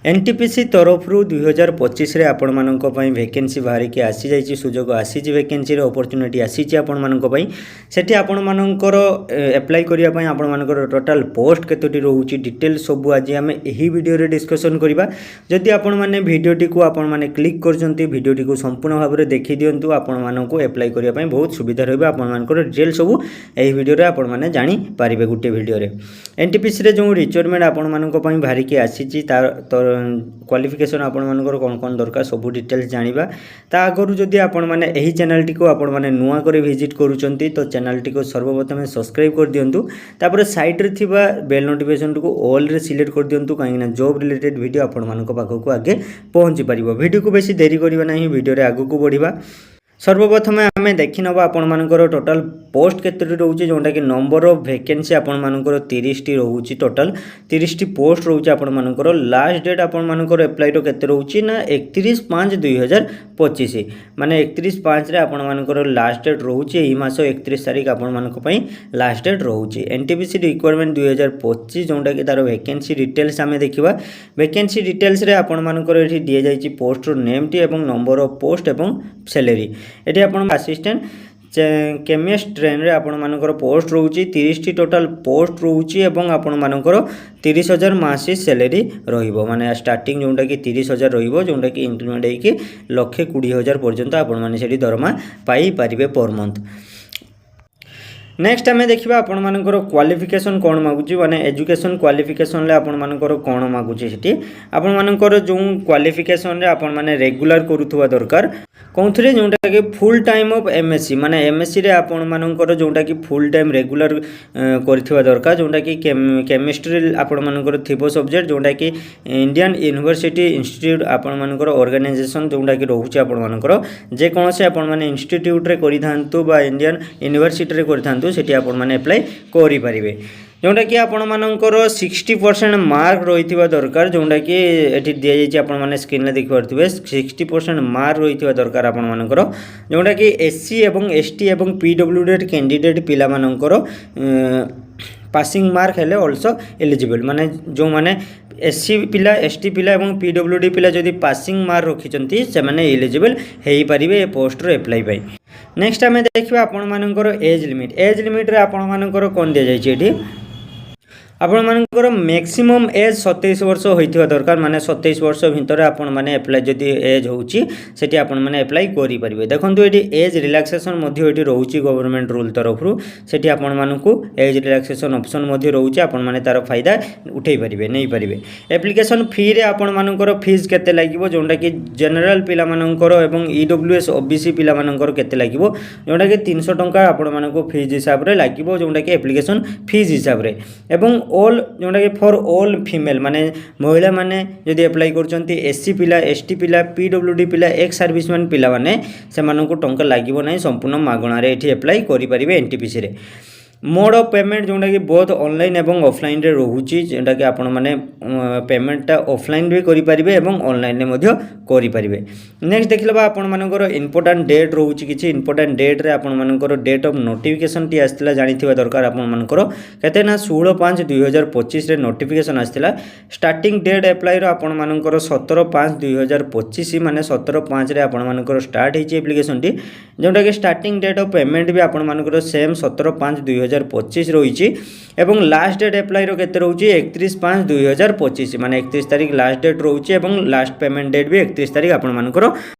NTPC तरफ 2025 आपण मानक पई वैकेंसी बाहरी के आसी जाइए सुजोग आसी वैकेंसी अपॉर्चुनिटी आसी आपण मानक पई सेठी आपण मानकर अप्लाई करिया पई आपण मानकर टोटल पोस्ट केतोटी रहउची डिटेल सब आज आम एही वीडियो रे डिस्कशन करिबा। जदि आपण माने वीडियोटी को आपण माने क्लिक करजंती वीडियोटी को संपूर्ण भाव में देखि दियंतु आपण मानक अप्लाई करिया पई बहुत सुविधा रहबा। आपण मानकर डिटेल सब एही वीडियो रे आपण माने जानि पारिबे गुटे वीडियो रे। एनटीपीसी रे जो रिक्वायरमेंट आपण मानक पई बाहरी के आसी तार क्वालिफिकेशन आपण मानकर कौन कौन दरकार सब डिटेल्स जानिबा। ता आगरु जदि आपण माने एही चैनल टी को आपण माने नुआ करे विजिट करूचंती तो चैनल टी को सर्वप्रथम सब्सक्राइब कर दियंतु। तापर साइड रे थिबा बेल नोटिफिकेशन को ऑल रे सिलेक्ट कर दियंतु काहेकि ना जॉब रिलेटेड वीडियो आपण मानक पाखो को आगे पहुंची परिबो। वीडियो को बेसी देरी करिबा नाही, वीडियो रे आगु को बढ़िबा। सर्वप्रथम आम देखी नवा आपण मानकर टोटल पोस्ट केतोटी रोचे जोटा कि नंबर ऑफ वैकेंसी आपण मानकर 30 टी रोचे टोटल 30 टी पोस्ट रोचे आपण मानकर। लास्ट डेट आपण मानकर अप्लाई रो केते रोचे ना 31/5/2025 माने 31/5 रे आपण मानकर लास्ट डेट रोचे। एही मास 31 तारिख आपण मानक पई लास्ट डेट रोचे। एनटीपीसी रिक्वायरमेंट 2025 जोटा कि तार वैकेंसी डिटेल्स आमे देखिबा। वैकेंसी डिटेल्स रे आपण मानकर एठी दिया जायछि पोस्ट रो नेम टी एवं नंबर ऑफ पोस्ट एवं सैलरी। एटी आपण असिस्टेंट केमिस्ट ट्रेन रे आपण मानकर पोस्ट रोची 30 टी टोटल पोस्ट रोची एवं आपण मानकर 30,000 मासिक सैलरी रहिबो। माने स्टार्टिंग जोंटा कि 30,000 रहिबो जोंटा कि इंक्रीमेंट हे कि 1,20,000 पर्यंत आपण माने सेठी दरमा पाई परिबे पर मंथ। नेक्स्ट आम देखा आपण मानकर क्वालिफिकेशन कौन मागुची माने एजुकेशन क्वालिफिकेशन ले आपण मानकर कौन मागुची सेठी आपण मानकर जो क्वालिफिकेशन रे आपण माने रेगुलर करूथुवा दरकार कौनथरे जोंटा कि फुल टाइम ऑफ एमएससी माने एमएससी रे आपण मानकर जोंटा कि फुल टाइम रेगुलर करथिवा दरकार जोंटा कि केमिस्ट्री आपण मानकर थिबो सब्जेक्ट जोंटा कि इंडियन यूनिवर्सिटी इंस्टीट्यूट आपण मानकर ऑर्गेनाइजेशन जोंटा कि रहउची आपण मानकर जे कोन से आपण माने इंस्टीट्यूट रे करिथांतु बा इंडियन यूनिवर्सिटी रे करिथांतु सेठी आपण माने अप्लाई करि परिबे। जोटा कि आपण मानकर 60% मार्क रही दरकार जोटा कि एठी दिया जाइए आपण माने स्क्रीन रे देखि पारथिबे 60% मार्क रही दरकार आपण मानकर जोटा कि एससी एवं एसटी एवं पीडब्ल्यूडी कैंडिडेट पिला मानकर पासिंग मार्क हेले आल्सो एलिजिबल माने जो माने एससी पिला एसटी पिला एवं पीडब्ल्यूडी पिला जदि पासिंग मार्क रखिचंती से माने एलिजिबल हेई परिबे ए पोस्ट रो अप्लाई पाई। नेक्स्ट आमे देखिबा आपण मानकर एज लिमिट रे आपण मानकर कोन दिया जाइए एठी आपण मानकर मैक्सिमम एज 27 वर्ष होइथिबा दरकार माने 27 वर्ष भितर आपण माने अप्लाई जदि एज होउची सेठी आपण माने अप्लाई करि परिबे। देखंतु एठी एज रिलैक्सेशन मध्ये एठी रहउची गवर्नमेंट रूल तरफरु सेठी आपण मानकु एज रिलैक्सेशन ऑप्शन मध्ये रहउची आपण माने तार फायदा उठै परिबे नै परिबे। एप्लीकेशन फी रे आपण मानकर फीस केते लागिवो जोंडा कि जनरल पिला मानकर एवं ईडब्ल्यूएस ओबीसी पिला मानकर केते लागिवो जोंडा कि 300 टंका आपण मानकु फीस हिसाब रे लागिवो जोंडा कि एप्लीकेशन फीस हिसाब रे एवं ऑल जोटा कि फॉर ऑल फीमेल माने महिला माने जदि अप्लाई करचंती एससी पिला एसटी पिला पीडब्ल्यूडी पिला एक्स सर्विसमैन पिला माने से मानकु टंका लागिवो नै संपूर्ण मागणा रे एठी अप्लाई करि परिबे एनटीपीसी रे। मोड ऑफ पेमेंट जोटा कि बहुत ऑनलाइन एवं ऑफलाइन रे रहउची जोटा कि आपण माने पेमेंटटा ऑफलाइन भी करि परिबे एवं ऑनलाइन रे मध्य करि परिबे। नेक्स्ट देखलबा आपण मानकर इंपोर्टेंट डेट रहउची किछि इंपोर्टेंट डेट रे आपण मानकर डेट ऑफ नोटिफिकेशन टी आस्तिला जानिथिबा दरकार आपण मानकर केते ना 16/5/2025 रे नोटिफिकेशन आस्तिला। स्टार्टिंग डेट अप्लाई रो आपण मानकर 17/5/2025 माने 17/5 रे आपण मानकर स्टार्ट हिची एप्लीकेशन टी जोटा कि स्टार्टिंग डेट ऑफ पेमेंट भी आपण मानकर सेम 17/5/2025 रही एवं लास्ट डेट अप्लाई रो केते रहउची 31/5/2025 माने 31 तारिख लास्ट डेट रहउची एवं लास्ट पेमेंट डेट भी 31 तारिख आपण मानकर